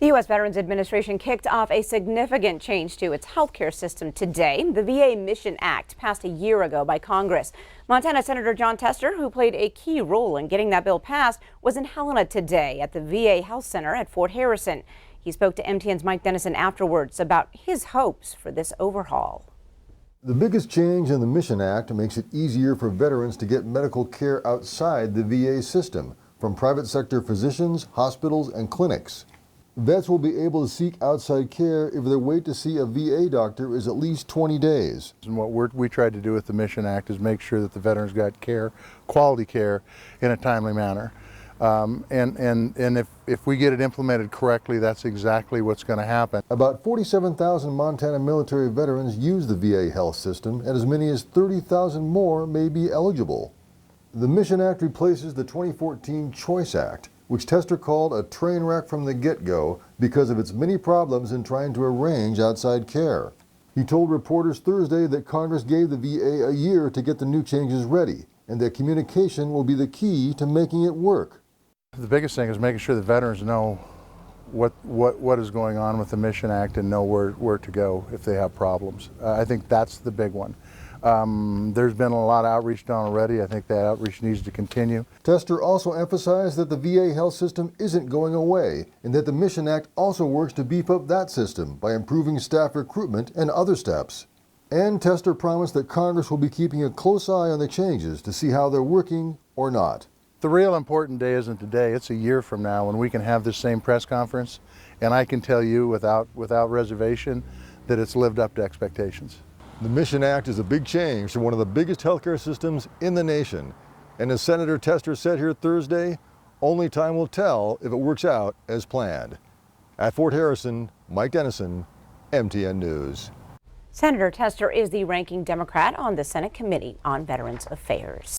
The U.S. Veterans Administration kicked off a significant change to its healthcare system today. The VA Mission Act, passed a year ago by Congress. Montana Senator Jon Tester, who played a key role in getting that bill passed, was in Helena today at the VA Health Center at Fort Harrison. He spoke to MTN's Mike Dennison afterwards about his hopes for this overhaul. The biggest change in the Mission Act makes it easier for veterans to get medical care outside the VA system, from private sector physicians, hospitals, and clinics. Vets will be able to seek outside care if their wait to see a VA doctor is at least 20 days. And what we tried to do with the Mission Act is make sure that the veterans got care, quality care, in a timely manner. And if we get it implemented correctly, that's exactly what's going to happen. About 47,000 Montana military veterans use the VA health system, and as many as 30,000 more may be eligible. The Mission Act replaces the 2014 Choice Act, which Tester called a train wreck from the get-go because of its many problems in trying to arrange outside care. He told reporters Thursday that Congress gave the VA a year to get the new changes ready, and that communication will be the key to making it work. The biggest thing is making sure the veterans know what is going on with the Mission Act and know where to go if they have problems. I think that's the big one. There's been a lot of outreach done already. I think that outreach needs to continue. Tester also emphasized that the VA health system isn't going away, and that the Mission Act also works to beef up that system by improving staff recruitment and other steps. And Tester promised that Congress will be keeping a close eye on the changes to see how they're working or not. The real important day isn't today, it's a year from now when we can have this same press conference, and I can tell you without reservation that it's lived up to expectations. The Mission Act is a big change to one of the biggest healthcare systems in the nation. And as Senator Tester said here Thursday, only time will tell if it works out as planned. At Fort Harrison, Mike Dennison, MTN News. Senator Tester is the ranking Democrat on the Senate Committee on Veterans Affairs.